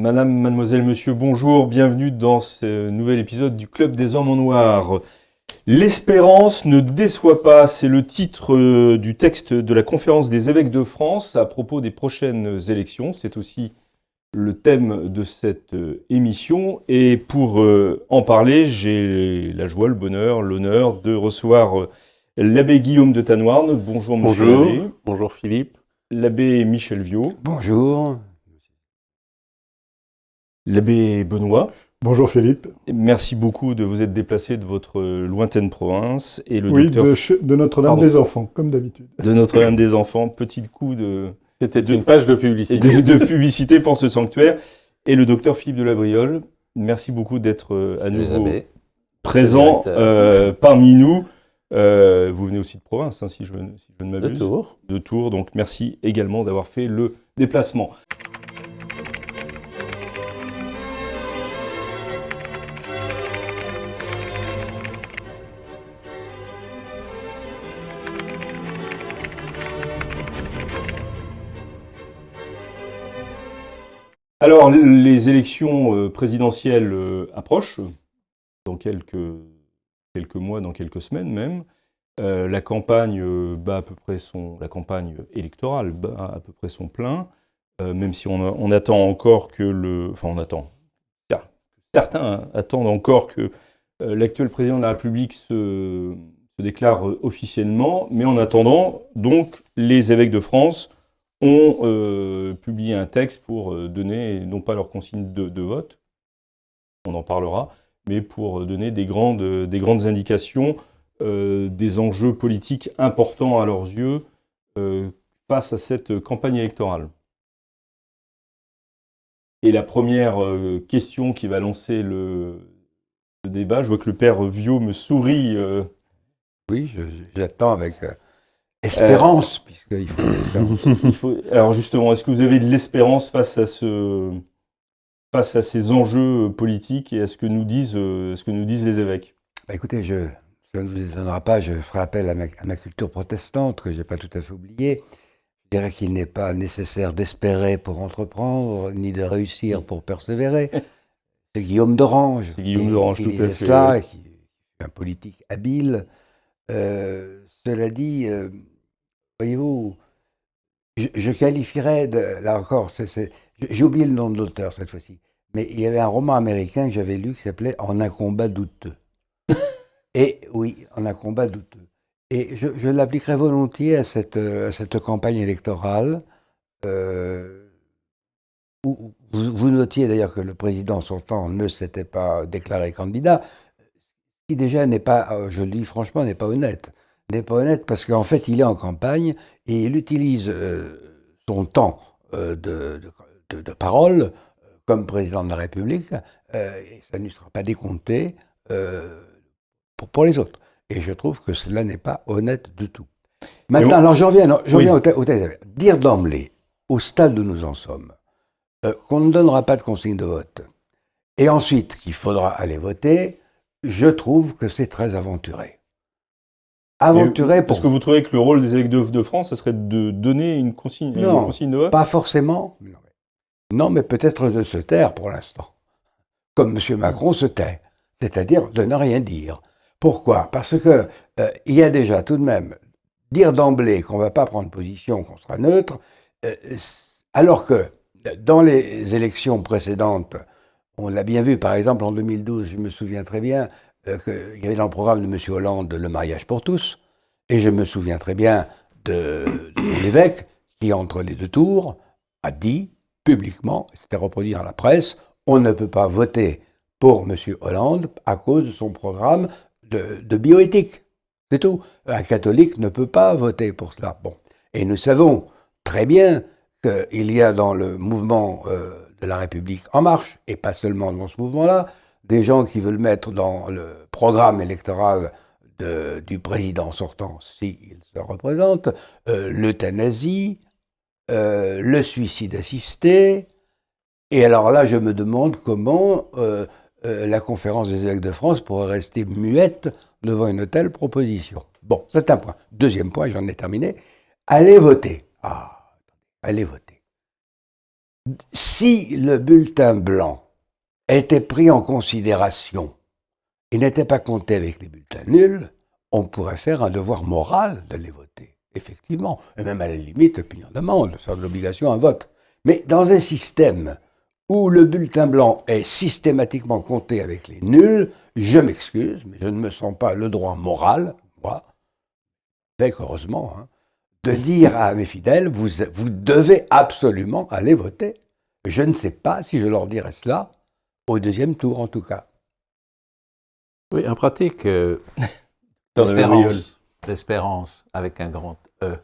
Madame, mademoiselle, monsieur, bonjour, bienvenue dans ce nouvel épisode du Club des Hommes en Noir. L'espérance ne déçoit pas, c'est le titre du texte de la conférence des évêques de France à propos des prochaines élections. C'est aussi le thème de cette émission. Et pour en parler, j'ai la joie, le bonheur, l'honneur de recevoir l'abbé Guillaume de Tanoirne. Bonjour, monsieur l'abbé. Bonjour Philippe. L'abbé Michel Viau. Bonjour. L'abbé Benoît. Bonjour Philippe. Merci beaucoup de vous être déplacé de votre lointaine province. Et le Oui, docteur de Notre-Dame des Enfants, comme d'habitude. de Notre-Dame des Enfants, petit coup de C'était une page de publicité. de publicité pour ce sanctuaire. Et le docteur Philippe de la Briole. Merci beaucoup d'être à nouveau présent parmi nous. Vous venez aussi de province, hein, si je ne m'abuse. De Tours. Donc merci également d'avoir fait le déplacement. Alors, les élections présidentielles approchent, dans quelques mois, dans quelques semaines même. La campagne la campagne électorale bat à peu près son plein, même si on attend encore que certains attendent encore que l'actuel président de la République se déclare officiellement, mais en attendant, donc, les évêques de France ont publié un texte pour donner, non pas leur consigne de vote, on en parlera, mais pour donner des grandes indications des enjeux politiques importants à leurs yeux face à cette campagne électorale. Et la première question qui va lancer le débat, je vois que le père Viau me sourit. Oui, j'attends avec espérance, puisqu'il faut l'espérance. Alors justement, est-ce que vous avez de l'espérance face à ces enjeux politiques et à ce que nous disent les évêques? Écoutez, ça ne vous étonnera pas, je ferai appel à ma culture protestante, que je n'ai pas tout à fait oubliée. Je dirais qu'il n'est pas nécessaire d'espérer pour entreprendre, ni de réussir pour persévérer. C'est Guillaume d'Orange. C'est Guillaume d'Orange, tout à fait. Qui disait cela, et qui est un politique habile. Cela dit, voyez-vous, je qualifierais, là encore, j'ai oublié le nom de l'auteur cette fois-ci, mais il y avait un roman américain que j'avais lu qui s'appelait « En un combat douteux ». Et oui, en un combat douteux. Et je l'appliquerai volontiers à cette campagne électorale, où vous notiez d'ailleurs que le président sortant ne s'était pas déclaré candidat, qui déjà n'est pas, je le dis franchement, n'est pas honnête. N'est pas honnête parce qu'en fait, il est en campagne et il utilise son temps de parole comme président de la République, et ça ne lui sera pas décompté pour les autres. Et je trouve que cela n'est pas honnête du tout. Maintenant, alors j'en reviens au texte. Dire d'emblée, au stade où nous en sommes, qu'on ne donnera pas de consigne de vote, et ensuite qu'il faudra aller voter, je trouve que c'est très aventuré. Parce que vous trouvez que le rôle des évêques de France, ce serait de donner une consigne de vote? Pas forcément. Non, mais peut-être de se taire pour l'instant. Comme M. Macron se tait. C'est-à-dire de ne rien dire. Pourquoi ? Parce que il y a déjà tout de même dire d'emblée qu'on ne va pas prendre position, qu'on sera neutre, alors que dans les élections précédentes, on l'a bien vu, par exemple en 2012, je me souviens très bien qu'il y avait dans le programme de M. Hollande le mariage pour tous, et je me souviens très bien de l'évêque qui, entre les deux tours, a dit publiquement, c'était reproduit dans la presse, on ne peut pas voter pour M. Hollande à cause de son programme de bioéthique. C'est tout. Un catholique ne peut pas voter pour cela. Bon. Et nous savons très bien qu'il y a dans le mouvement de la République En Marche, et pas seulement dans ce mouvement-là, des gens qui veulent mettre dans le programme électoral du président sortant, s'il se représente, l'euthanasie, le suicide assisté. Et alors là, je me demande comment la conférence des évêques de France pourrait rester muette devant une telle proposition. Bon, c'est un point. Deuxième point, j'en ai terminé. Allez voter. Allez voter. Si le bulletin blanc était pris en considération et n'était pas compté avec les bulletins nuls, on pourrait faire un devoir moral de les voter, effectivement. Et même à la limite, opinion d'amende, faire de l'obligation à vote. Mais dans un système où le bulletin blanc est systématiquement compté avec les nuls, je m'excuse, mais je ne me sens pas le droit moral, moi, avec heureusement, de dire à mes fidèles, vous devez absolument aller voter. Je ne sais pas si je leur dirai cela, au deuxième tour en tout cas. Oui, en pratique, l'espérance avec un grand E,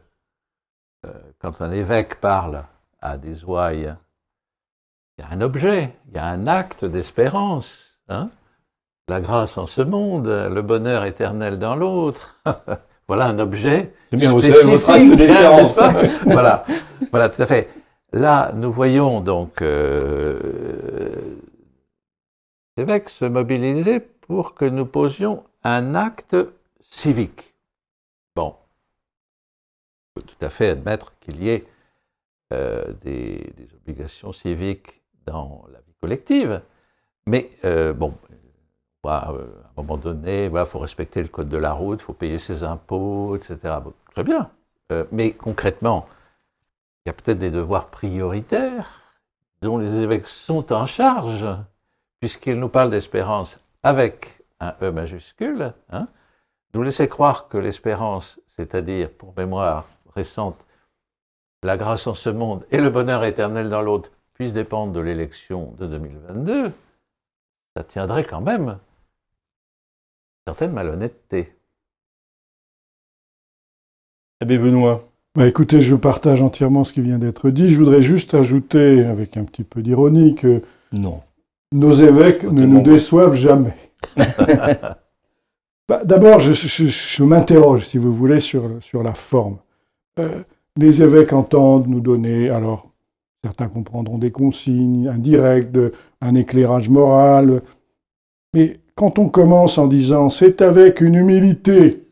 quand un évêque parle à des ouailles, il y a un objet, il y a un acte d'espérance. La grâce en ce monde, le bonheur éternel dans l'autre. Voilà un objet C'est bien, vous spécifique, savez votre acte d'espérance. n'est-ce pas? Voilà, tout à fait. Là, nous voyons donc l'évêque se mobiliser pour que nous posions un acte civique. Bon, on peut tout à fait admettre qu'il y ait des obligations civiques dans la vie collective, mais à un moment donné, il faut respecter le code de la route, il faut payer ses impôts, etc. Bon, très bien, mais concrètement, il y a peut-être des devoirs prioritaires dont les évêques sont en charge, puisqu'ils nous parlent d'espérance avec un E majuscule, nous laisser croire que l'espérance, c'est-à-dire, pour mémoire récente, la grâce en ce monde et le bonheur éternel dans l'autre, puissent dépendre de l'élection de 2022, ça tiendrait quand même une certaine malhonnêteté. Abbé Benoît. Écoutez, je partage entièrement ce qui vient d'être dit. Je voudrais juste ajouter, avec un petit peu d'ironie, que Non. nos évêques ne nous déçoivent jamais. D'abord, je m'interroge, si vous voulez, sur la forme. Les évêques entendent nous donner, alors certains comprendront des consignes indirectes, un éclairage moral, mais quand on commence en disant « c'est avec une humilité »,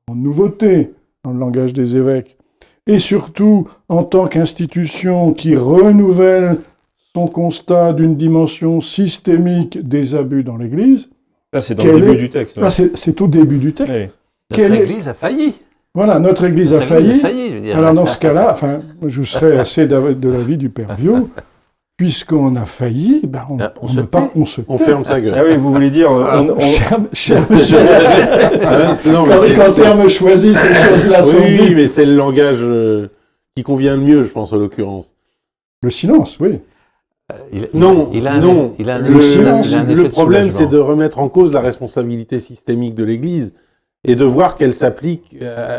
en nouveauté dans le langage des évêques, et surtout en tant qu'institution qui renouvelle son constat d'une dimension systémique des abus dans l'Église. Là, c'est dans le début du texte. Là, c'est au début du texte. Oui. Notre Église a failli. Voilà, notre Église a failli. Je veux dire. Alors dans ce cas-là, je serais assez de l'avis du Père Viau, puisqu'on a failli, on ferme sa gueule. Ah oui, vous voulez dire... Cher monsieur, Non, quand le terme choisi, ces choses-là sont oui, dites. mais c'est le langage qui convient le mieux, je pense, en l'occurrence. Le silence, oui. Le problème, c'est de remettre en cause la responsabilité systémique de l'Église et de voir qu'elle s'applique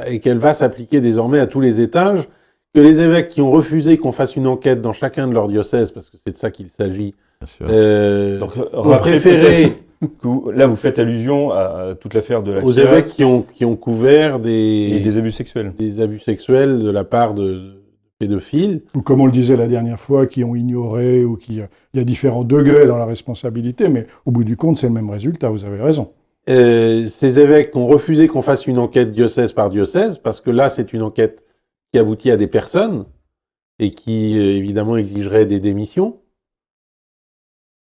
et qu'elle va s'appliquer désormais à tous les étages, que les évêques qui ont refusé qu'on fasse une enquête dans chacun de leurs diocèses, parce que c'est de ça qu'il s'agit, ont préféré... Là, vous faites allusion à toute l'affaire de la aux évêques qui ont couvert des abus sexuels. Des abus sexuels de la part de pédophiles. Ou comme on le disait la dernière fois, qui ont ignoré, ou il y a différents degrés dans la responsabilité, mais au bout du compte, c'est le même résultat, vous avez raison. Ces évêques ont refusé qu'on fasse une enquête diocèse par diocèse, parce que là, c'est une enquête qui aboutit à des personnes, et qui, évidemment, exigerait des démissions.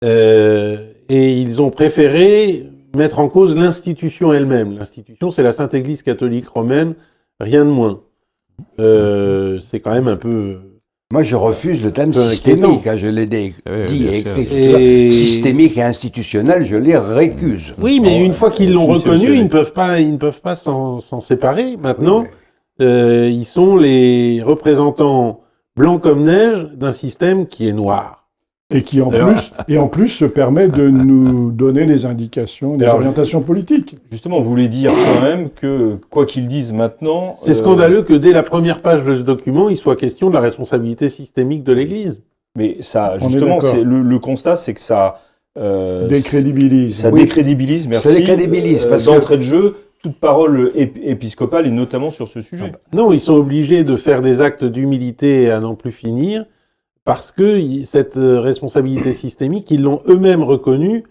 Et ils ont préféré mettre en cause l'institution elle-même. L'institution, c'est la Sainte Église catholique romaine, rien de moins. C'est quand même un peu... Moi, je refuse le terme systémique, je l'ai dit et écrit. Systémique et institutionnel, je les récuse. Oui, mais une fois qu'ils l'ont reconnu, ils ne peuvent pas s'en séparer. Maintenant, ils sont les représentants blancs comme neige d'un système qui est noir. Et qui en plus se permet de nous donner des indications, des orientations politiques. Justement, vous voulez dire quand même que, quoi qu'ils disent maintenant... C'est scandaleux que dès la première page de ce document, il soit question de la responsabilité systémique de l'Église. Mais ça, justement, c'est le constat, c'est que ça... décrédibilise. Ça décrédibilise, merci. Ça décrédibilise, parce que... D'entrée de jeu, toute parole épiscopale, et notamment sur ce sujet. Non, ils sont obligés de faire des actes d'humilité à n'en plus finir, parce que cette responsabilité systémique, ils l'ont eux-mêmes reconnue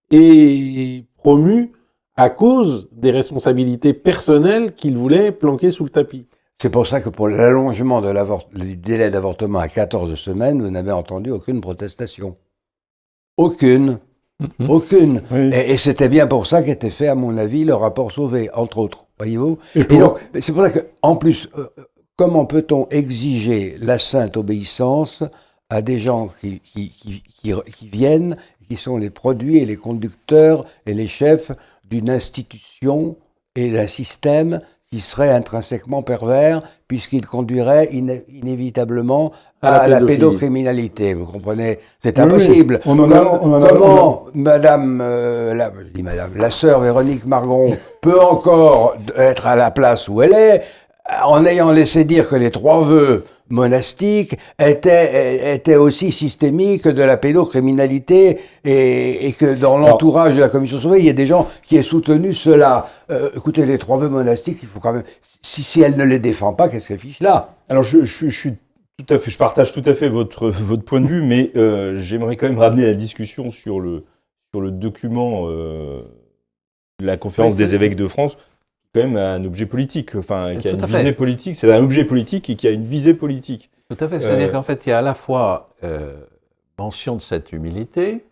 et promue à cause des responsabilités personnelles qu'ils voulaient planquer sous le tapis. C'est pour ça que pour l'allongement du délai d'avortement à 14 semaines, vous n'avez entendu aucune protestation. Aucune. Aucune. Oui. Et c'était bien pour ça qu'était fait, à mon avis, le rapport Sauvé, entre autres. Voyez-vous ? Et Et donc, c'est pour ça qu'en plus, comment peut-on exiger la sainte obéissance à des gens qui viennent, qui sont les produits et les conducteurs et les chefs d'une institution et d'un système qui serait intrinsèquement pervers, puisqu'il conduirait inévitablement à la pédocriminalité. Vous comprenez ? C'est Oui, impossible. oui. Comment la sœur Véronique Margon peut encore être à la place où elle est, en ayant laissé dire que les 3 vœux monastiques étaient aussi systémiques de la pédocriminalité et que dans l'entourage de la commission Sauvé, il y a des gens qui aient soutenu cela. Écoutez, les 3 vœux monastiques, il faut quand même... Si elle ne les défend pas, qu'est-ce qu'elle fiche là ? Alors je suis tout à fait, je partage tout à fait votre point de vue, mais j'aimerais quand même ramener la discussion sur le document de la conférence des évêques de France, quand même un objet politique, enfin qui a une visée politique. C'est un objet politique et qui a une visée politique. Tout à fait. C'est-à-dire qu'en fait, il y a à la fois mention de cette humilité,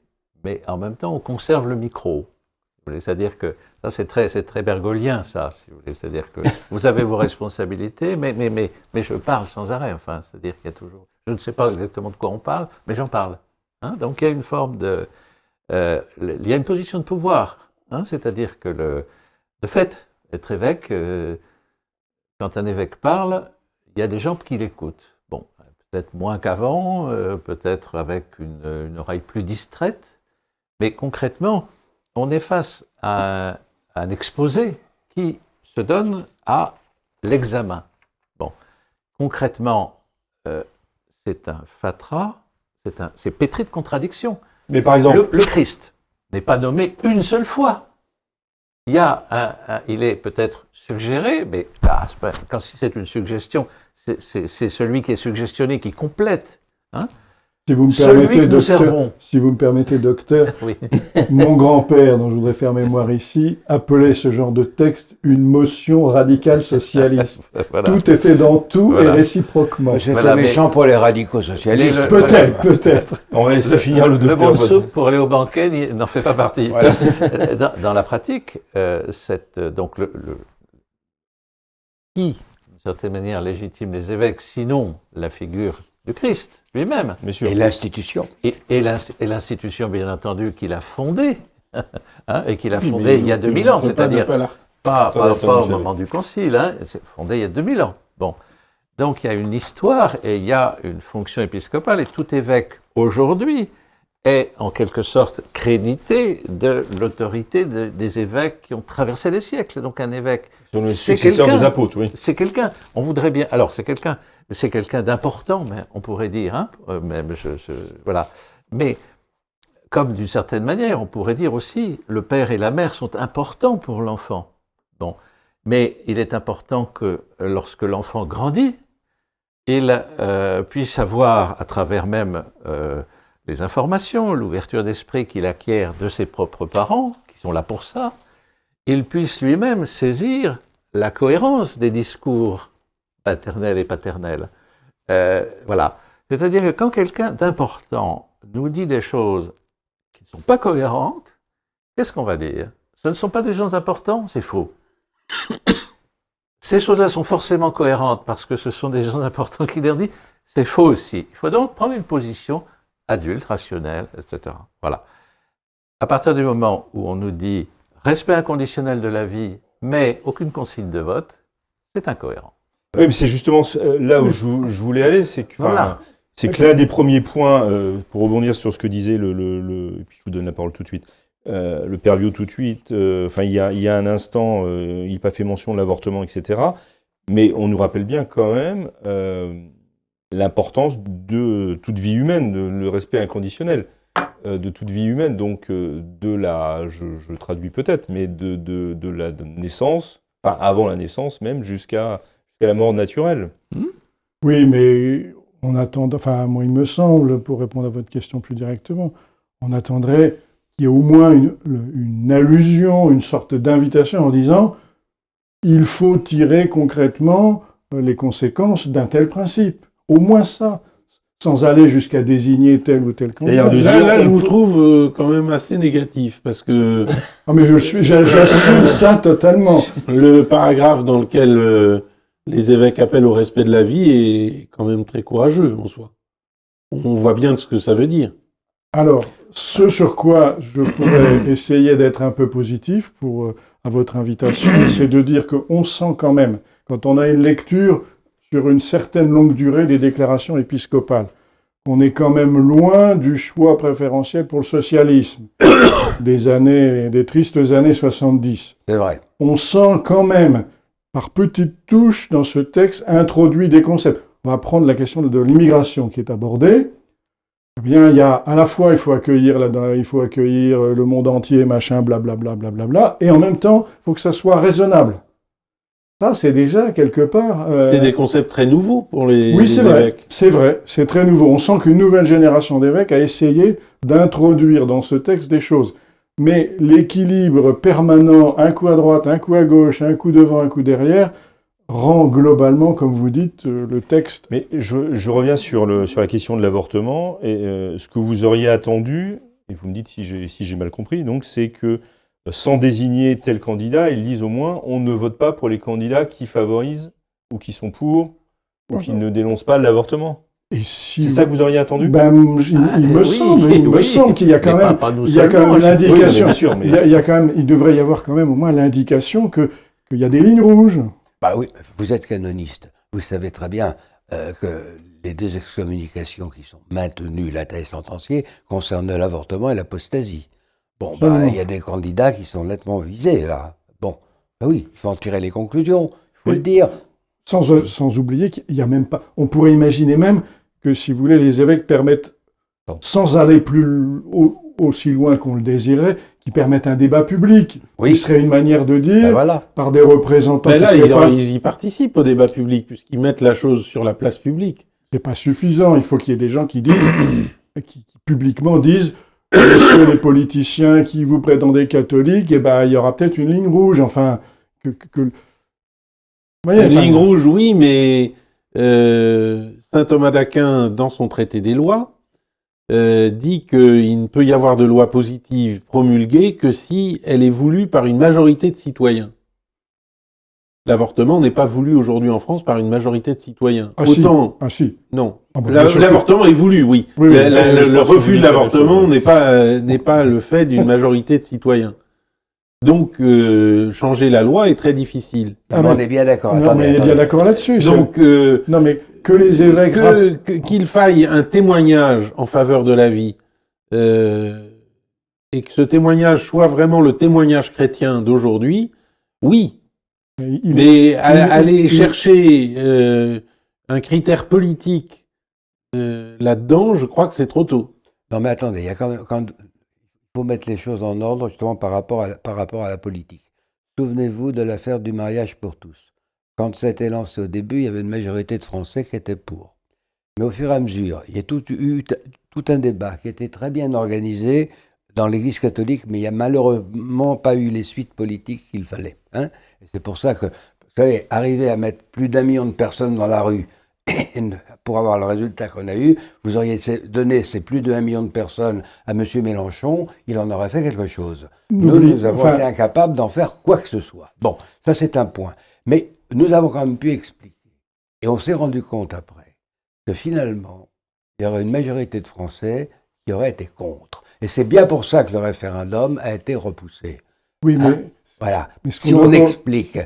mais en même temps, on conserve le micro. C'est-à-dire que ça, c'est très bergolien, ça, si vous voulez. C'est-à-dire que vous avez vos responsabilités, mais je parle sans arrêt. Enfin, c'est-à-dire qu'il y a toujours... Je ne sais pas exactement de quoi on parle, mais j'en parle. Hein, donc, il y a une forme de... il y a une position de pouvoir. Hein, c'est-à-dire que, de fait, être évêque, quand un évêque parle, il y a des gens qui l'écoutent. Bon, peut-être moins qu'avant, peut-être avec une oreille plus distraite, mais concrètement, on est face à un exposé qui se donne à l'examen. Bon, concrètement, c'est un fatras, c'est pétri de contradictions. Mais par exemple, le Christ n'est pas nommé une seule fois. Il est peut-être suggéré, mais quand c'est une suggestion, c'est celui qui est suggestionné qui complète. Hein. Si vous me permettez, docteur, oui. Mon grand-père, dont je voudrais faire mémoire ici, appelait ce genre de texte une motion radicale socialiste. Voilà. Tout était dans tout et réciproquement. C'était méchant pour les radicaux socialistes. Peut-être. On va laisser finir le docteur. Le bon de soupe pour aller au banquet n'en fait pas partie. Voilà. Dans la pratique, donc qui, d'une certaine manière, légitime les évêques, sinon la figure du Christ lui-même. Et l'institution. Et l'institution, bien entendu, qu'il a fondée, hein, et qu'il a fondée il y a 2000 ans, c'est-à-dire pas au moment du concile, hein, c'est fondé il y a 2000 ans. Bon. Donc il y a une histoire et il y a une fonction épiscopale, et tout évêque aujourd'hui est en quelque sorte crédité de l'autorité des évêques qui ont traversé les siècles. Donc un évêque, c'est quelqu'un des apôtres, oui. C'est quelqu'un, on voudrait bien, alors c'est quelqu'un d'important, mais on pourrait dire, hein, même voilà. Mais comme d'une certaine manière, on pourrait dire aussi, le père et la mère sont importants pour l'enfant. Bon, mais il est important que lorsque l'enfant grandit, il puisse avoir, à travers même les informations, l'ouverture d'esprit qu'il acquiert de ses propres parents, qui sont là pour ça, il puisse lui-même saisir la cohérence des discours paternels et paternels. Voilà. C'est-à-dire que quand quelqu'un d'important nous dit des choses qui ne sont pas cohérentes, qu'est-ce qu'on va dire ? Ce ne sont pas des gens importants, c'est faux. Ces choses-là sont forcément cohérentes parce que ce sont des gens importants qui les disent, c'est faux aussi. Il faut donc prendre une position adulte, rationnelle, etc. Voilà. À partir du moment où on nous dit respect inconditionnel de la vie, mais aucune consigne de vote, c'est incohérent. Oui, mais c'est justement là où je voulais aller, c'est que, c'est que l'un des premiers points, pour rebondir sur ce que disait et puis je vous donne la parole tout de suite, le père Viau tout de suite, il y a un instant, il n'a pas fait mention de l'avortement, etc. Mais on nous rappelle bien quand même l'importance de toute vie humaine, le respect inconditionnel de toute vie humaine, donc je traduis peut-être, mais de la naissance, enfin avant la naissance même, jusqu'à la mort naturelle. Oui, mais on attend, enfin moi il me semble, pour répondre à votre question plus directement, on attendrait qu'il y ait au moins une allusion, une sorte d'invitation en disant il faut tirer concrètement les conséquences d'un tel principe. Au moins ça, sans aller jusqu'à désigner tel ou tel candidat. Là, je vous trouve quand même assez négatif, parce que Ah, mais j'assume ça totalement. le paragraphe dans lequel les évêques appellent au respect de la vie est quand même très courageux en soi. On voit bien de ce que ça veut dire. Alors, ce sur quoi je pourrais essayer d'être un peu positif à votre invitation, c'est de dire qu'on sent quand même, quand on a une lecture sur une certaine longue durée des déclarations épiscopales, qu'on est quand même loin du choix préférentiel pour le socialisme des tristes années 70. C'est vrai. On sent quand même, par petites touches dans ce texte, introduit des concepts. On va prendre la question de l'immigration qui est abordée. Eh bien, il y a à la fois, il faut accueillir le monde entier, machin, blablabla, blablabla, et en même temps, il faut que ça soit raisonnable. Ça, c'est déjà quelque part... C'est des concepts très nouveaux pour les Oui, c'est vrai, évêques. c'est vrai, c'est très nouveau. On sent qu'une nouvelle génération d'évêques a essayé d'introduire dans ce texte des choses. Mais l'équilibre permanent, un coup à droite, un coup à gauche, un coup devant, un coup derrière, rend globalement, comme vous dites, le texte... Mais je reviens sur la question de l'avortement, et ce que vous auriez attendu, et vous me dites si j'ai mal compris, donc c'est que sans désigner tel candidat, ils disent au moins on ne vote pas pour les candidats qui favorisent ou qui sont pour ou qui ne dénoncent pas l'avortement. Et si C'est ça que vous auriez attendu? Il me semble qu'il y a quand même, l'indication. Bien sûr, mais... il devrait y avoir quand même au moins l'indication qu'il y a des lignes rouges. Bah oui, vous êtes canoniste. Vous savez très bien que les deux excommunications qui sont maintenues, la thèse sentenciée, concernent l'avortement et l'apostasie. Bon, il y a des candidats qui sont nettement visés, là. Bon, bah oui, il faut en tirer les conclusions, il faut le dire. Sans oublier qu'il n'y a même pas... On pourrait imaginer même que, si vous voulez, les évêques permettent, sans aller aussi loin qu'on le désirait, qui permettent un débat public, qui serait une manière de dire, par des représentants... Mais là, ils y participent au débat public, puisqu'ils mettent la chose sur la place publique. C'est pas suffisant, il faut qu'il y ait des gens qui disent, qui publiquement disent, messieurs les politiciens qui vous prétendez catholiques, il y aura peut-être une ligne rouge, enfin... Une ligne rouge, oui, mais saint Thomas d'Aquin, dans son traité des lois, dit qu'il ne peut y avoir de loi positive promulguée que si elle est voulue par une majorité de citoyens. L'avortement n'est pas voulu aujourd'hui en France par une majorité de citoyens. Si. Non. L'avortement est voulu, oui. Le refus de l'avortement n'est pas le fait d'une majorité de citoyens. Donc, changer la loi est très difficile. On est bien d'accord. On est bien d'accord là-dessus. Donc, non, mais que les évêques... qu'il faille un témoignage en faveur de la vie, et que ce témoignage soit vraiment le témoignage chrétien d'aujourd'hui, oui. Mais aller chercher un critère politique là-dedans, je crois que c'est trop tôt. Non, mais attendez, il y a quand même... Il faut mettre les choses en ordre, justement, par rapport à la politique. Souvenez-vous de l'affaire du mariage pour tous. Quand ça a été lancé au début, il y avait une majorité de Français qui étaient pour. Mais au fur et à mesure, il y a eu tout un débat qui était très bien organisé dans l'Église catholique, mais il n'y a malheureusement pas eu les suites politiques qu'il fallait. Et c'est pour ça que, vous savez, arriver à mettre plus d'1 million de personnes dans la rue, pour avoir le résultat qu'on a eu, vous auriez donné ces plus de 1 million de personnes à M. Mélenchon, il en aurait fait quelque chose. Nous avons été incapables d'en faire quoi que ce soit. Bon, ça c'est un point. Mais nous avons quand même pu expliquer, et on s'est rendu compte après, que finalement, il y aurait une majorité de Français qui auraient été contre. Et c'est bien pour ça que le référendum a été repoussé. Oui, mais... Voilà. Si on explique.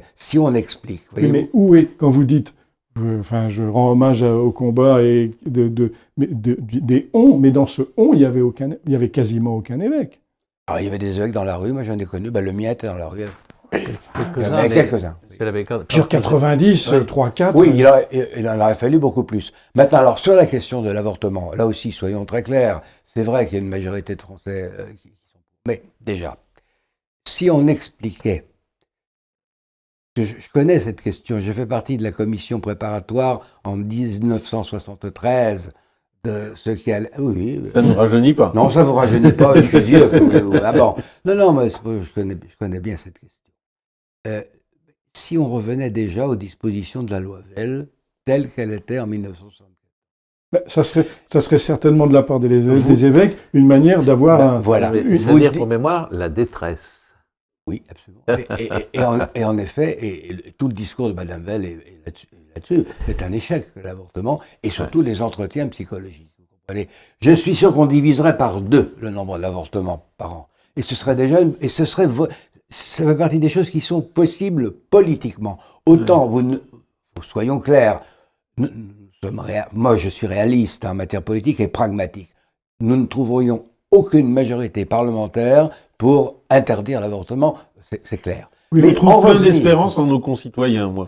Oui, mais où est, quand vous dites... je rends hommage au combat et des on, mais dans ce on, il y avait quasiment aucun évêque. Alors, il y avait des évêques dans la rue, moi j'en ai connu, le mien était dans la rue. Quelques-uns. Sur 90, 3-4. Oui, il en aurait fallu beaucoup plus. Maintenant, alors, sur la question de l'avortement, là aussi, soyons très clairs, c'est vrai qu'il y a une majorité de Français qui sont... Mais déjà, si on expliquait... Je connais cette question, j'ai fait partie de la commission préparatoire en 1973 de ce qui allait... Oui, ça ne nous rajeunit pas. Non, ça ne vous rajeunit pas, je suis vieux. Ah bon. Non, mais je connais bien cette question. si on revenait déjà aux dispositions de la loi Veil, telle qu'elle était en 1964. Ça serait certainement de la part des évêques une manière d'avoir voilà. C'est-à-dire, pour mémoire, la détresse. Oui, absolument. Et en effet, et tout le discours de Mme Veil est là-dessus. C'est un échec, l'avortement, et surtout les entretiens psychologiques. Vous comprenez ? Je suis sûr qu'on diviserait par 2 le nombre d'avortements par an. Et ce serait déjà... ça fait partie des choses qui sont possibles politiquement. Autant, soyons clairs, moi je suis réaliste en matière politique et pragmatique. Nous ne trouverions aucune majorité parlementaire pour interdire l'avortement, c'est clair. Oui, je trouve plein d'espérance en nos concitoyens, moi.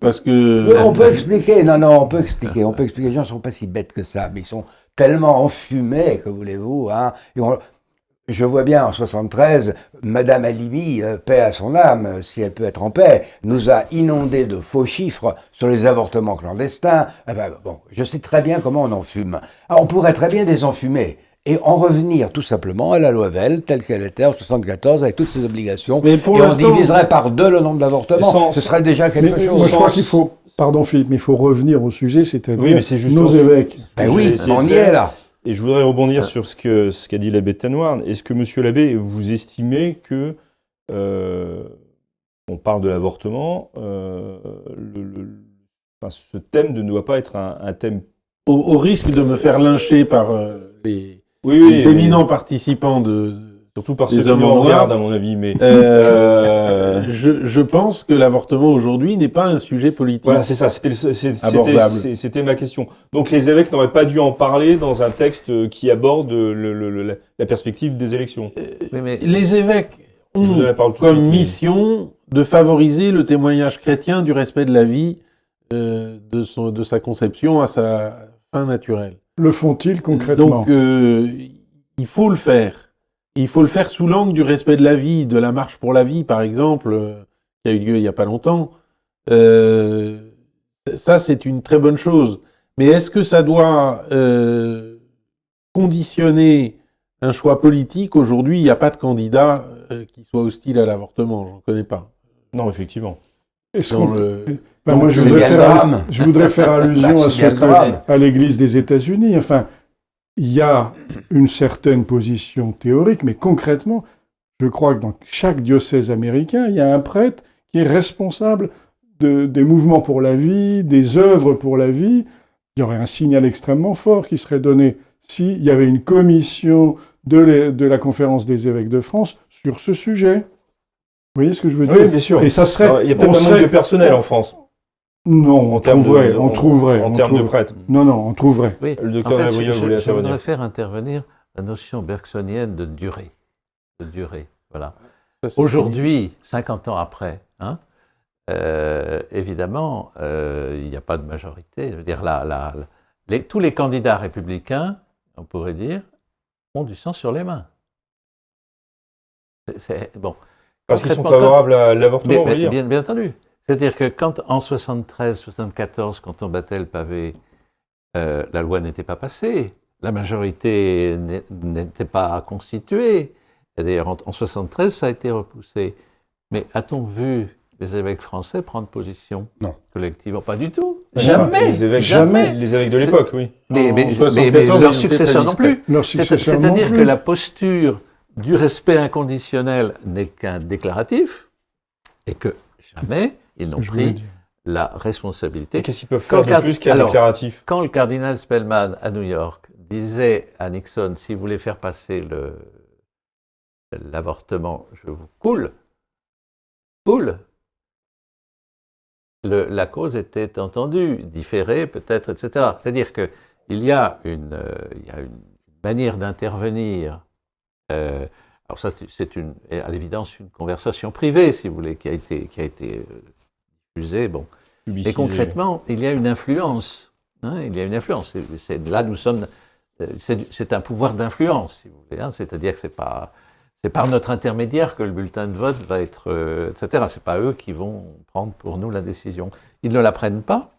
Parce que... On peut expliquer, on peut expliquer. Les gens ne sont pas si bêtes que ça, mais ils sont tellement enfumés, que voulez-vous, hein. Je vois bien, en 73, Madame Halimi, paix à son âme, si elle peut être en paix, nous a inondé de faux chiffres sur les avortements clandestins. Je sais très bien comment on enfume. Alors, on pourrait très bien désenfumer et en revenir tout simplement à la loi Veil, telle qu'elle était en 74, avec toutes ses obligations. Mais pour et on diviserait par 2 le nombre d'avortements. Ce serait déjà quelque chose. Moi, je crois qu'il faut... Pardon Philippe, mais il faut revenir au sujet, c'est-à-dire nos évêques. Oui, on y est là. Et je voudrais rebondir sur ce qu'a dit l'abbé Tanoirn. Est-ce que, monsieur l'abbé, vous estimez que, on parle de l'avortement, ce thème ne doit pas être un thème... Au risque de me faire lyncher par les éminents participants surtout par ceux qui nous regardent, à mon avis. Mais je pense que l'avortement aujourd'hui n'est pas un sujet politique. Voilà, c'est ça. C'était ma question. Donc les évêques n'auraient pas dû en parler dans un texte qui aborde la perspective des élections. Mais les évêques ont comme mission de favoriser le témoignage chrétien du respect de la vie, de sa conception à sa fin naturelle. Le font-ils concrètement ? Donc il faut le faire. Il faut le faire sous l'angle du respect de la vie, de la marche pour la vie, par exemple, qui a eu lieu il n'y a pas longtemps. Ça, c'est une très bonne chose. Mais est-ce que ça doit conditionner un choix politique ? Aujourd'hui, il n'y a pas de candidat qui soit hostile à l'avortement. Je n'en connais pas. Non, effectivement. Moi, je voudrais faire allusion à l'Église des États-Unis. Enfin, il y a une certaine position théorique, mais concrètement, je crois que dans chaque diocèse américain, il y a un prêtre qui est responsable des mouvements pour la vie, des œuvres pour la vie. Il y aurait un signal extrêmement fort qui serait donné s'il y avait une commission de la Conférence des évêques de France sur ce sujet. Vous voyez ce que je veux dire ? Oui, bien sûr. Et ça serait... Alors, il y a peut-être un manque de personnel en France. Non, on trouverait. En termes de prêtres. Non, on trouverait. Oui. Le docteur Gabriel voulait intervenir. Je voudrais faire intervenir la notion bergsonienne de durée. Voilà. Aujourd'hui, 50 ans après, évidemment, il n'y a pas de majorité. Je veux dire, tous les candidats républicains, on pourrait dire, ont du sang sur les mains. Bon. Parce qu'ils sont favorables à l'avortement, on va dire. Bien entendu. C'est-à-dire que quand, en 73, 74, quand on battait le pavé, la loi n'était pas passée, la majorité n'était pas constituée. D'ailleurs, en 73, ça a été repoussé. Mais a-t-on vu les évêques français prendre position collectivement ? Pas du tout. Jamais. Les évêques de l'époque, oui. Mais leurs successeurs non plus. C'est-à-dire que la posture du respect inconditionnel n'est qu'un déclaratif et que jamais ils n'ont pris la responsabilité. Et qu'est-ce qu'ils peuvent faire de plus qu'un déclaratif ? Quand le cardinal Spellman à New York disait à Nixon, si vous voulez faire passer l'avortement, je vous coule, la cause était entendue, différée peut-être, etc. C'est-à-dire qu'il y a une manière d'intervenir. Alors ça, c'est à l'évidence une conversation privée, si vous voulez, qui a été diffusée. Bon. Mais concrètement, il y a une influence. Il y a une influence. Là, nous sommes. C'est un pouvoir d'influence, si vous voulez. C'est-à-dire que c'est par notre intermédiaire que le bulletin de vote va être, etc. C'est pas eux qui vont prendre pour nous la décision. Ils ne la prennent pas,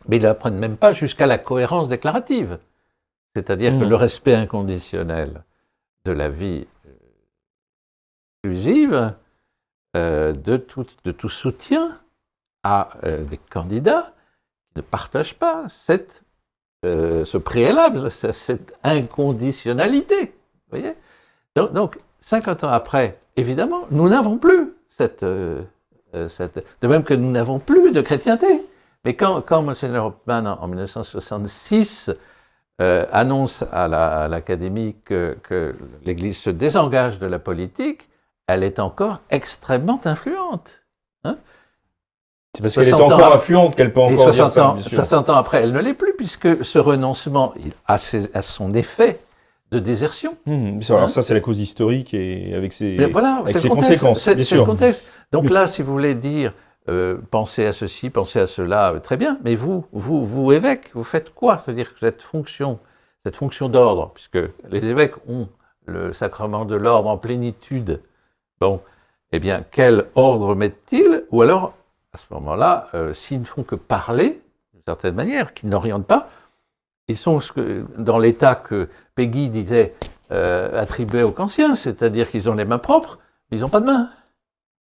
mais ils ne la prennent même pas jusqu'à la cohérence déclarative. C'est-à-dire que le respect inconditionnel de la vie inclusive de tout soutien à des candidats qui ne partagent pas ce préalable, cette inconditionnalité. Vous voyez ? Donc, 50 ans après, évidemment, nous n'avons plus de même que nous n'avons plus de chrétienté. Mais quand Monseigneur Hopman, en 1966, annonce à l'Académie que l'Église se désengage de la politique, elle est encore extrêmement influente. Hein ? C'est parce qu'elle est encore influente qu'elle peut encore dire ça, bien sûr. 60 ans après, elle ne l'est plus, puisque ce renoncement a son effet de désertion. Alors ça, c'est la cause historique et avec ses conséquences, bien sûr. C'est le contexte. Donc là, si vous voulez dire, pensez à ceci, pensez à cela, très bien, mais vous, évêques, vous faites quoi ? C'est-à-dire que cette fonction d'ordre, puisque les évêques ont le sacrement de l'ordre en plénitude, bon, eh bien, quel ordre mettent-ils ? Ou alors, à ce moment-là, s'ils ne font que parler, d'une certaine manière, qu'ils n'orientent pas, ils sont dans l'état que Péguy disait attribué aux Kantiens, c'est-à-dire qu'ils ont les mains propres, mais ils n'ont pas de mains.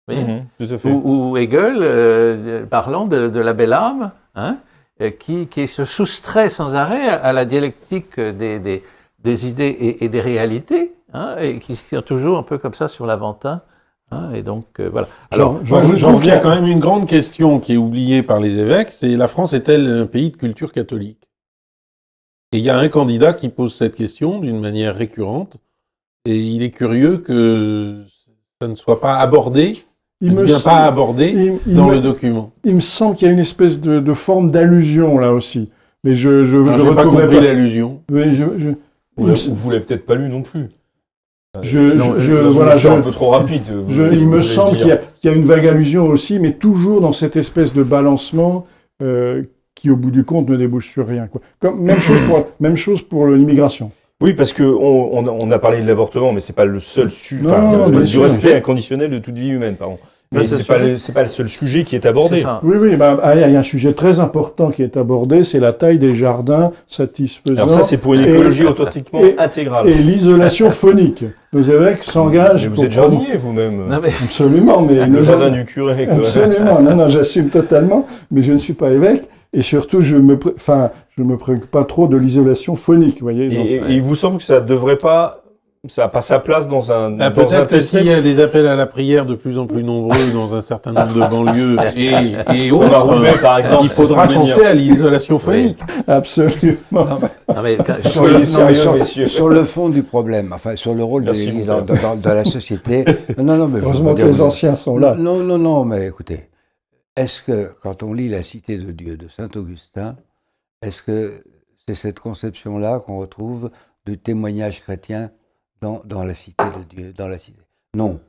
Vous voyez ? Tout à fait. Ou Hegel, parlant de la belle âme, hein, qui se soustrait sans arrêt à la dialectique des idées et des réalités, hein, et qui est toujours un peu comme ça sur l'Aventin. Hein, et donc, voilà. Alors, je trouve qu'il y a quand même une grande question qui est oubliée par les évêques, c'est la France est-elle un pays de culture catholique ? Et il y a un candidat qui pose cette question d'une manière récurrente, et il est curieux que ça ne soit pas abordé, dans le document. Il me semble qu'il y a une espèce de forme d'allusion là aussi. Mais je n'ai pas compris l'allusion. Mais vous l'avez peut-être pas lu non plus. Un peu trop rapide. Il me semble qu'il y a une vague allusion aussi, mais toujours dans cette espèce de balancement qui, au bout du compte, ne débouche sur rien, quoi. Même chose pour l'immigration. Oui, parce que on a parlé de l'avortement, mais c'est pas le seul sujet. Du respect inconditionnel de toute vie humaine, pardon. Mais c'est pas le seul sujet qui est abordé. Oui, il y a un sujet très important qui est abordé, c'est la taille des jardins satisfaisants. Alors ça, c'est pour une écologie authentiquement intégrale. Et l'isolation phonique. Nos évêques s'engagent. Vous êtes jardinier vous-même. Absolument, mais le jardin du curé. Absolument. Non, j'assume totalement, mais je ne suis pas évêque. Et surtout, je me préoccupe pas trop de l'isolation phonique, voyez. Et il vous semble que ça n'a pas sa place dans un peut-être que s'il y a des appels à la prière de plus en plus nombreux dans un certain nombre de banliures et autres, par exemple, il faudra penser à l'isolation phonique. Absolument. Sur le fond du problème, enfin sur le rôle de l'Église dans la société. Mais heureusement que les anciens sont là. Non, mais écoutez, est-ce que quand on lit La Cité de Dieu de saint Augustin, est-ce que c'est cette conception-là qu'on retrouve du témoignage chrétien dans la cité de Dieu, dans la cité? Non.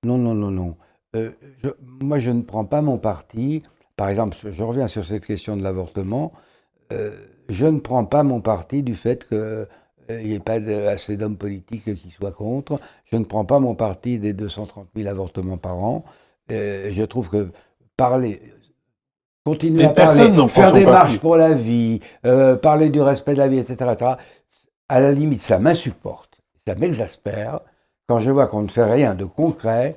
Moi, je ne prends pas mon parti. Par exemple, je reviens sur cette question de l'avortement. Je ne prends pas mon parti du fait qu'il n'y ait pas assez d'hommes politiques qui soient contre. Je ne prends pas mon parti des 230 000 avortements par an. Je trouve que continuer à parler, faire des marches pour la vie, parler du respect de la vie, etc., à la limite, ça m'insupporte. Ça m'exaspère quand je vois qu'on ne fait rien de concret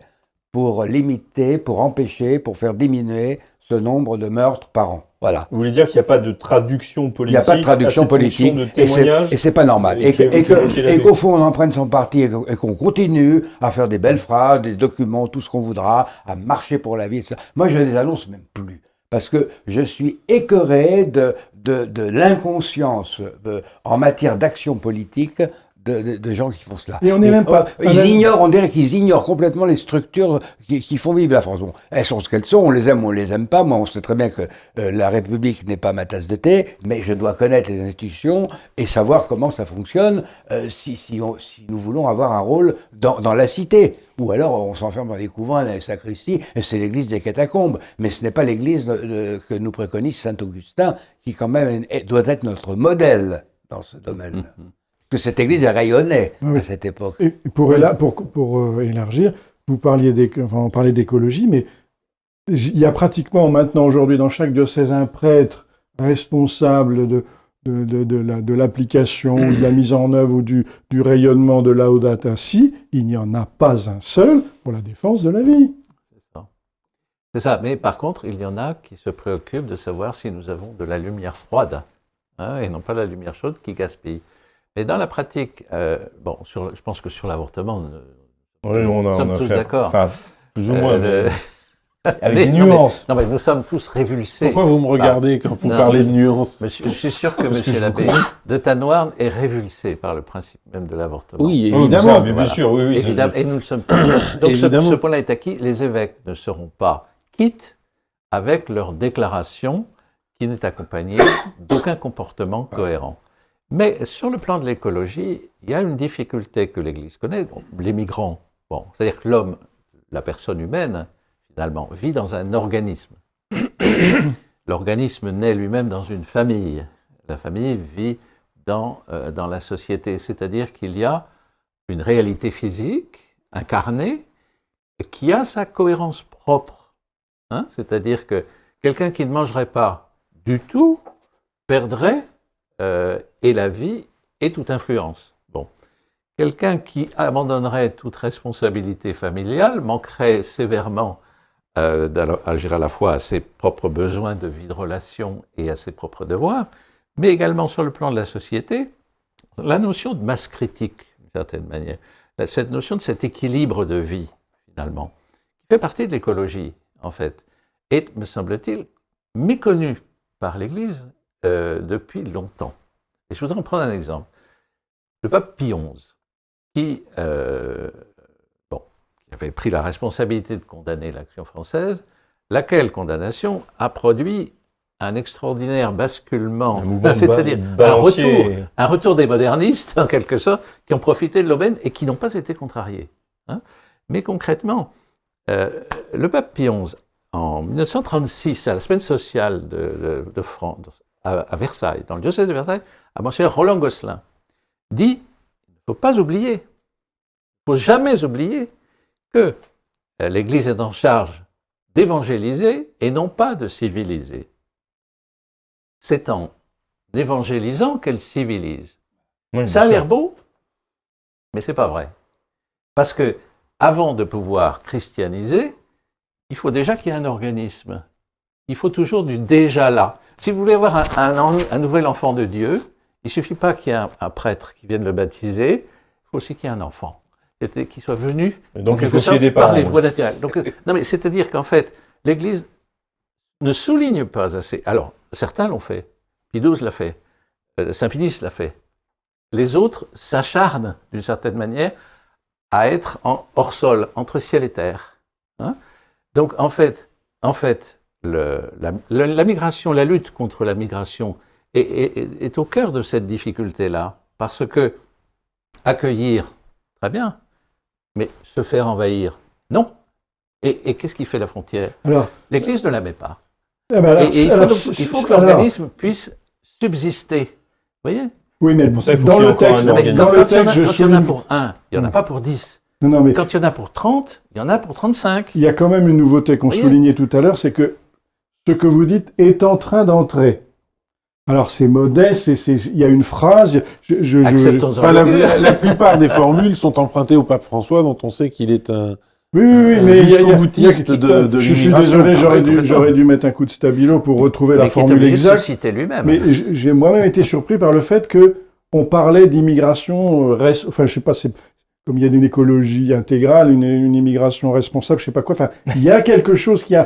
pour limiter, pour empêcher, pour faire diminuer ce nombre de meurtres par an. Voilà. Vous voulez dire qu'il n'y a pas de traduction politique? Il n'y a pas de traduction politique, et c'est pas normal. Et qu'au fond, on en prenne son parti et qu'on continue à faire des belles phrases, des documents, tout ce qu'on voudra, à marcher pour la vie, etc. Moi, je ne les annonce même plus. Parce que je suis écœuré de l'inconscience en matière d'action politique de gens qui font cela. Et on n'est même pas. On dirait qu'ils ignorent complètement les structures qui font vivre la France. Bon, elles sont ce qu'elles sont, on les aime ou on les aime pas. Moi, on sait très bien que la République n'est pas ma tasse de thé, mais je dois connaître les institutions et savoir comment ça fonctionne si nous voulons avoir un rôle dans la cité. Ou alors on s'enferme dans les couvents, dans les sacristies, et c'est l'église des catacombes. Mais ce n'est pas l'église que nous préconise saint Augustin, qui quand même doit être notre modèle dans ce domaine. Que cette église rayonnait à cette époque. Et pour élargir, on parlait d'écologie, mais il y a pratiquement maintenant aujourd'hui dans chaque diocèse un prêtre responsable de l'application, de la mise en œuvre ou du rayonnement de Laudato Si. Il n'y en a pas un seul pour la défense de la vie. C'est ça. Mais par contre, il y en a qui se préoccupent de savoir si nous avons de la lumière froide, hein, et non pas la lumière chaude qui gaspille. Mais dans la pratique, je pense que sur l'avortement, Oui, nous sommes tous d'accord. Enfin, plus ou moins, le- avec Mais- des non, mais- nuances. Non, mais nous sommes tous révulsés. Pourquoi vous me regardez quand vous non, parlez de nuances? Mais je suis sûr que Parce que M. je l'abbé de Tanoirne est révulsé par le principe même de l'avortement. Oui, Oui, évidemment. ça, mais bien Voilà. sûr, oui, ça, Évidemment, et nous le sommes tous. Donc Évidemment. ce point-là est acquis. Les évêques ne seront pas quittes avec leur déclaration qui n'est accompagnée d'aucun comportement cohérent. Mais sur le plan de l'écologie, il y a une difficulté que l'Église connaît. Donc, les migrants, c'est-à-dire que l'homme, la personne humaine, finalement, vit dans un organisme. L'organisme naît lui-même dans une famille. La famille vit dans la société, c'est-à-dire qu'il y a une réalité physique incarnée qui a sa cohérence propre. Hein, c'est-à-dire que quelqu'un qui ne mangerait pas du tout perdrait et la vie et toute influence. Bon. Quelqu'un qui abandonnerait toute responsabilité familiale manquerait sévèrement d'agir à la fois à ses propres besoins de vie de relation et à ses propres devoirs, mais également sur le plan de la société, la notion de masse critique, d'une certaine manière, cette notion de cet équilibre de vie, finalement, qui fait partie de l'écologie, en fait, est, me semble-t-il, méconnue par l'Église depuis longtemps. Et je voudrais en prendre un exemple. Le pape Pie XI, qui avait pris la responsabilité de condamner l'action française, laquelle condamnation a produit un extraordinaire basculement, c'est-à-dire un retour des modernistes, en quelque sorte, qui ont profité de l'aubaine et qui n'ont pas été contrariés. Hein. Mais concrètement, le pape Pie XI, en 1936, à la semaine sociale de France, à Versailles, dans le diocèse de Versailles, à Monseigneur Roland Gosselin, dit « Il ne faut pas oublier, il ne faut jamais oublier que l'Église est en charge d'évangéliser et non pas de civiliser. C'est en évangélisant qu'elle civilise. » Oui, Ça a bien l'air sûr. beau, mais c'est pas vrai. Parce que avant de pouvoir christianiser, il faut déjà qu'il y ait un organisme. Il faut toujours du déjà là. Si vous voulez avoir un nouvel enfant de Dieu, il ne suffit pas qu'il y ait un prêtre qui vienne le baptiser, il faut aussi qu'il y ait un enfant, qui soit venu Et donc, il en faut quelque qu'il y ait sorte, des par parents. les oui. voies naturelles. Donc, non, mais c'est-à-dire qu'en fait, l'Église ne souligne pas assez. Alors, certains l'ont fait. Pie XII l'a fait. Saint Pie X l'a fait. Les autres s'acharnent, d'une certaine manière, à être hors sol, entre ciel et terre. Hein. Donc, en fait la migration, la lutte contre la migration est au cœur de cette difficulté-là, parce que accueillir, très bien, mais se faire envahir, non. Et qu'est-ce qui fait la frontière? Alors, L'Église ne la met pas. eh ben, Et il faut que l'organisme puisse subsister. Vous voyez? Oui, mais pour ça, il faut dans qu'il y ait le encore texte, un organisme. dans le Quand il y en texte, a- je quand il y en a souligne. pour 1, il n'y en a pas pour 10. Non, non, mais Quand il y en a pour 30, il y en a pour 35. il y a quand même une nouveauté qu'on Voyez. soulignait tout à l'heure, c'est que ce que vous dites est en train d'entrer. Alors c'est modeste, il y a une phrase. Acceptons-en Enfin, le mieux. la plupart des formules sont empruntées au pape François, dont on sait qu'il est un... Oui, mais il y a- jusqu'au boutiste de je suis l'immigration. désolé, Ah oui, complètement. j'aurais dû mettre un coup de stabilo pour retrouver la Mais qui est formule obligé de se exacte. citer lui-même. Mais j'ai moi-même été surpris par le fait que on parlait d'immigration, enfin je sais pas, c'est comme il y a une écologie intégrale, une immigration responsable, je sais pas quoi. Enfin, il y a quelque chose qui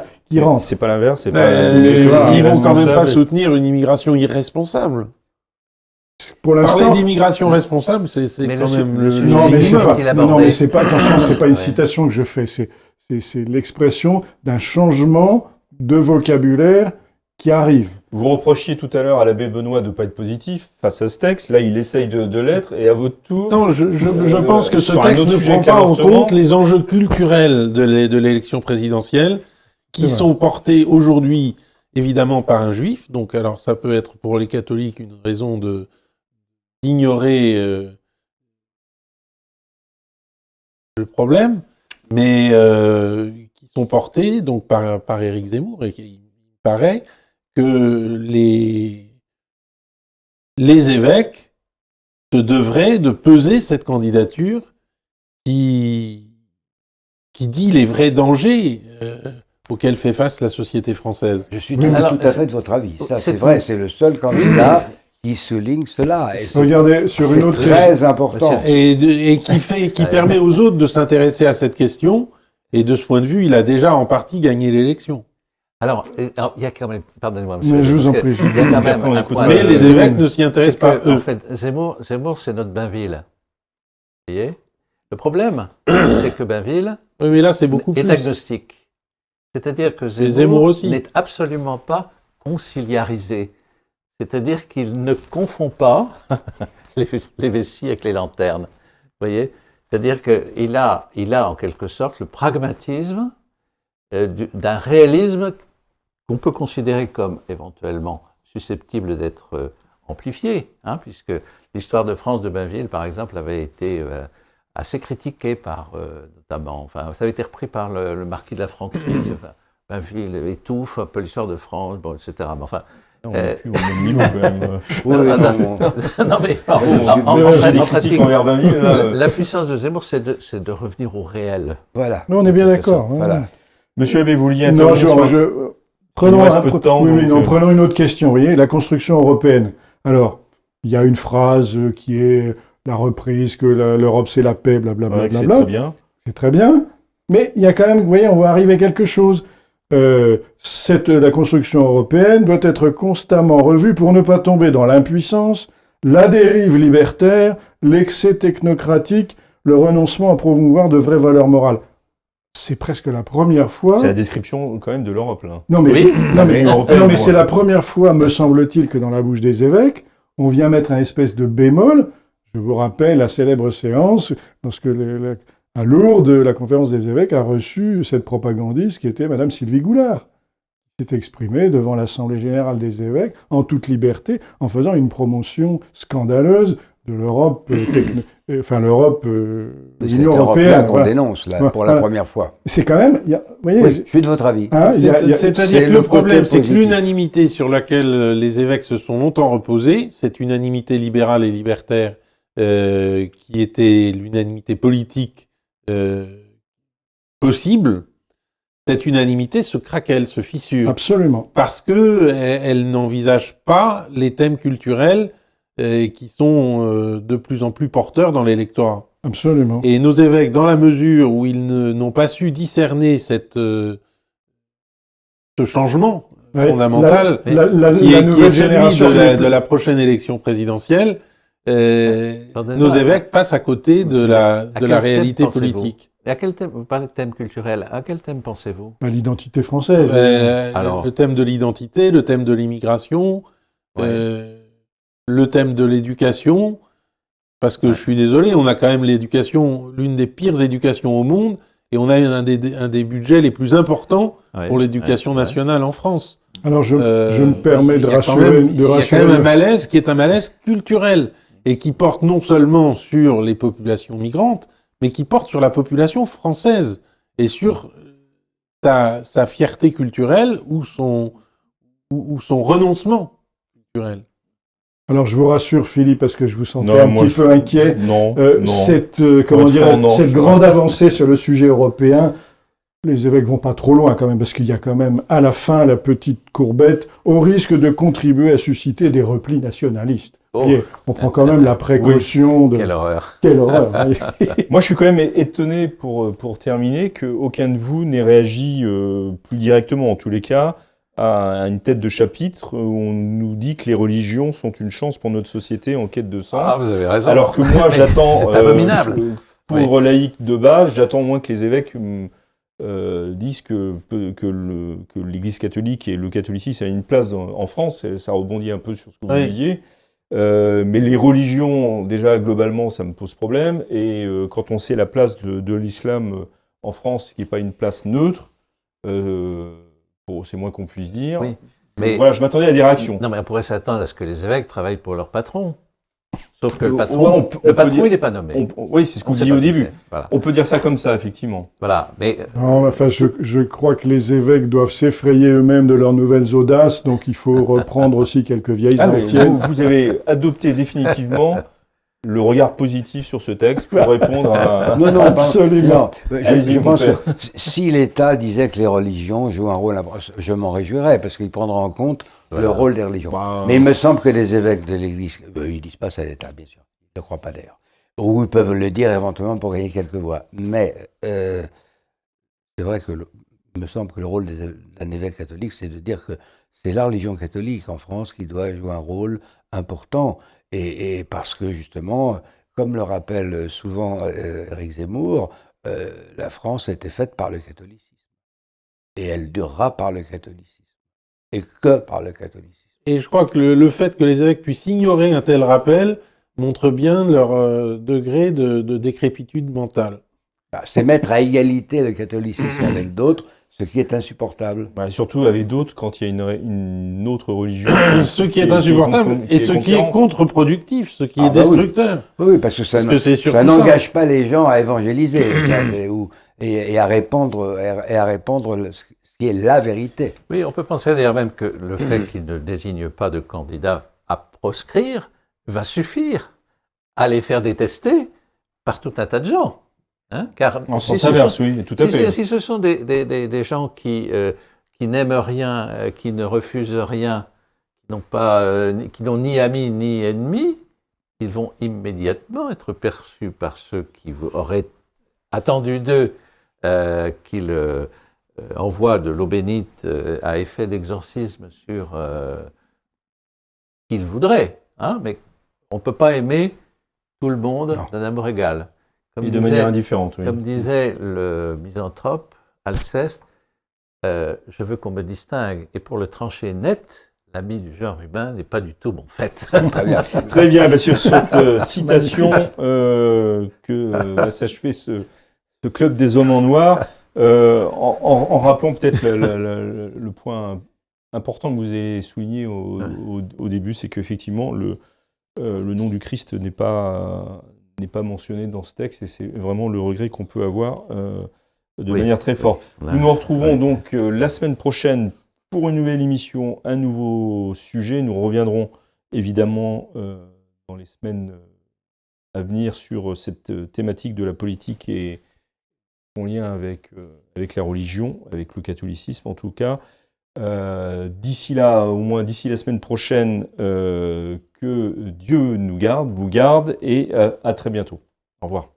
rentre. C'est pas l'inverse, c'est Mais, pas. ils vont quand même pas responsable. soutenir une immigration irresponsable. Pour Parler l'instant, d'immigration responsable, c'est Mais quand le même su- le le sujet non, mais c'est minimum pas. qu'il a Non, abordé. mais c'est pas. Attention, c'est pas une Ouais. citation que je fais. C'est l'expression d'un changement de vocabulaire qui arrive. Vous reprochiez tout à l'heure à l'abbé Benoît de ne pas être positif face à ce texte. Là, il essaye de l'être, et à votre tour. Non, je pense que ce sur un texte autre ne sujet prend que pas en l'avortement. compte les enjeux culturels de l'élection présidentielle qui C'est sont portés aujourd'hui évidemment par un juif. Donc, alors, ça peut être pour les catholiques une raison d'ignorer le problème, mais qui sont portés donc par Éric Zemmour, et il paraît que les évêques se devraient de peser cette candidature qui dit les vrais dangers auxquelles fait face la société française. Je suis tout à fait de votre avis. Ça, c'est vrai, c'est le seul candidat qui souligne cela. Et Regardez, sur une autre c'est très important. Et qui permet aux autres de s'intéresser à cette question. Et de ce point de vue, il a déjà en partie gagné l'élection. Alors, il y a quand même, pardonnez-moi, monsieur. Mais je vous en parce prie. que il y a quand même un point Mais de- les évêques ne s'y intéressent c'est pas, que, eux. en fait, Zemmour, c'est notre Bainville. Vous voyez? Le problème, c'est que Bainville Oui, mais là, c'est beaucoup est plus. agnostique. C'est-à-dire que Zemmour Zemmour aussi. n'est absolument pas conciliarisé. C'est-à-dire qu'il ne confond pas les vessies avec les lanternes. Vous voyez? C'est-à-dire qu'il a en quelque sorte le pragmatisme d'un réalisme qu'on peut considérer comme éventuellement susceptible d'être amplifié, hein, puisque l'histoire de France de Bainville, par exemple, avait été assez critiquée par, notamment, enfin, ça avait été repris par le marquis de la Franquerie, enfin, Bainville étouffe un peu l'histoire de France, bon, etc. Mais enfin, On est plus au même niveau quand même. Oui, non, mais J'ai des en critiques pratique, envers Bainville. là. la puissance de Zemmour, c'est de revenir au réel. voilà. Non, on est bien d'accord. Voilà. Monsieur Abbé, vous vouliez Non, intervenir prenons, Il nous reste peu de temps, oui, donc, prenons une autre question. Vous voyez, la construction européenne. Alors, il y a une phrase qui est la reprise que l'Europe c'est la paix, blablabla. Ouais, c'est très bien. C'est très bien. Mais il y a quand même, vous voyez, on va arriver à quelque chose. La construction européenne doit être constamment revue pour ne pas tomber dans l'impuissance, la dérive libertaire, l'excès technocratique, le renoncement à promouvoir de vraies valeurs morales. C'est presque la première fois. C'est la description quand même de l'Europe là. Non mais, Oui. non, mais, l'Union européenne, non, mais bon, c'est la première fois, me semble-t-il, que dans la bouche des évêques, on vient mettre un espèce de bémol. Je vous rappelle la célèbre séance lorsque à Lourdes, la conférence des évêques a reçu cette propagandiste qui était Madame Sylvie Goulard, qui s'est exprimée devant l'Assemblée générale des évêques en toute liberté, en faisant une promotion scandaleuse de l'Europe, l'Europe, C'est l'Union l'Europe européenne. là qu'on Voilà. dénonce là, Voilà. pour la première fois. C'est quand même, vous voyez, Oui, je suis de votre avis. hein, il y a- C'est-à-dire c'est que le le problème, côté c'est que positif. l'unanimité sur laquelle les évêques se sont longtemps reposés, cette unanimité libérale et libertaire qui était l'unanimité politique possible, cette unanimité se craquelle, se fissure. absolument. Parce que elle n'envisage pas les thèmes culturels qui sont de plus en plus porteurs dans l'électorat. Absolument. Et nos évêques, dans la mesure où ils n'ont pas su discerner ce changement Ouais, fondamental la qui est nouvelle celui génération de la prochaine élection présidentielle, Pardonnez-moi, nos évêques passent à côté de la quel réalité thème pensez-vous politique. Et à quel thème, vous parlez de thème culturel, à quel thème pensez-vous? l'identité française. Alors. Le thème de l'identité, le thème de l'immigration, Ouais. le thème de l'éducation, parce que je suis désolé, on a quand même l'éducation, l'une des pires éducations au monde, et on a un des budgets les plus importants Ouais, pour l'éducation ouais, c'est vrai. nationale en France. Alors je me permets de il y a quand rassurer. même- Il y a quand même un malaise qui est un malaise culturel, et qui porte non seulement sur les populations migrantes, mais qui porte sur la population française, et sur sa fierté culturelle ou son renoncement culturel. Alors je vous rassure Philippe parce que je vous sentais Non, un moi, petit peu inquiet. Non, non. Cette non, cette je- grande avancée sur le sujet européen, les évêques vont pas trop loin quand même parce qu'il y a quand même à la fin la petite courbette au risque de contribuer à susciter des replis nationalistes. Oh. Vous voyez, on prend quand même la précaution de Quelle horreur. quelle horreur. Vous voyez. Moi, je suis quand même étonné pour terminer qu'aucun de vous n'ait réagi plus directement, en tous les cas, à une tête de chapitre où on nous dit que les religions sont une chance pour notre société en quête de sens. Ah, vous avez raison. Alors que moi, j'attends, C'est abominable. pour laïcs de base, j'attends au moins que les évêques disent que l'Église catholique et le catholicisme a une place en France. Et ça rebondit un peu sur ce que vous Oui. disiez. Mais les religions, déjà, globalement, ça me pose problème. Et quand on sait la place de l'islam en France, qui n'est pas une place neutre, c'est moins qu'on puisse dire. Oui. Mais, Voilà, je m'attendais à des réactions. non, mais on pourrait s'attendre à ce que les évêques travaillent pour leur patron. Sauf que le Ouais, patron, on peut dire- il n'est pas nommé. Oui, c'est ce qu'on On sait dit pas au qui début. c'est. Voilà. On peut dire ça comme ça, effectivement. Voilà. Mais Non, enfin, je crois que les évêques doivent s'effrayer eux-mêmes de leurs nouvelles audaces, donc il faut reprendre aussi quelques vieilles Ah, mais antiennes. vous avez adopté définitivement le regard positif sur ce texte pour répondre à... Non, Absolument. non. Allez-y, Je mon pense père. que si l'État disait que les religions jouent un rôle important, je m'en réjouirais parce qu'il prendra en compte le rôle des religions. Bah, Mais il me semble que les évêques de l'Église, ils disent pas ça à l'État, bien sûr. Ils ne le croient pas d'ailleurs. Ou ils peuvent le dire éventuellement pour gagner quelques voix. Mais c'est vrai que il me semble que le rôle d'un évêque catholique, c'est de dire que c'est la religion catholique en France qui doit jouer un rôle important. Et parce que justement, comme le rappelle souvent Éric Zemmour, la France a été faite par le catholicisme. Et elle durera par le catholicisme. Et que par le catholicisme. Et je crois que le fait que les évêques puissent ignorer un tel rappel montre bien leur degré de décrépitude mentale. Bah, c'est mettre à égalité le catholicisme avec d'autres, ce qui est insupportable. bah, surtout avec d'autres, quand il y a une autre religion. Ce qui est insupportable et ce qui est contre-productif, ce qui est bah oui. destructeur. Oui, parce que ça, Parce que c'est surtout ça ça. n'engage pas les gens à évangéliser et à répandre ce qui est la vérité. Oui, on peut penser d'ailleurs même que le fait qu'il ne désigne pas de candidat à proscrire va suffire à les faire détester par tout un tas de gens. Hein, car En si sens ce inverse, sont- oui, tout à fait. si ce sont des gens qui n'aiment rien, qui ne refusent rien, qui n'ont ni amis ni ennemis, ils vont immédiatement être perçus par ceux qui auraient attendu d'eux qu'ils envoient de l'eau bénite à effet d'exorcisme sur qu'ils voudraient. Hein, mais on ne peut pas aimer tout le monde Non. d'un amour égal. Et de manière indifférente, oui. Comme disait le misanthrope Alceste, je veux qu'on me distingue. Et pour le trancher net, l'ami du genre humain n'est pas du tout mon fait. Très bien. Très bien, bah, sur cette citation va s'achever ce club des hommes en noir, en rappelant peut-être le point important que vous avez souligné au début, c'est qu'effectivement le nom du Christ n'est pas mentionné dans ce texte, et c'est vraiment le regret qu'on peut avoir de manière très forte. Nous nous retrouvons donc la semaine prochaine pour une nouvelle émission, un nouveau sujet. Nous reviendrons évidemment dans les semaines à venir sur cette thématique de la politique et son lien avec la religion, avec le catholicisme en tout cas. D'ici là, au moins d'ici la semaine prochaine, que Dieu nous garde, vous garde, et à très bientôt. Au revoir.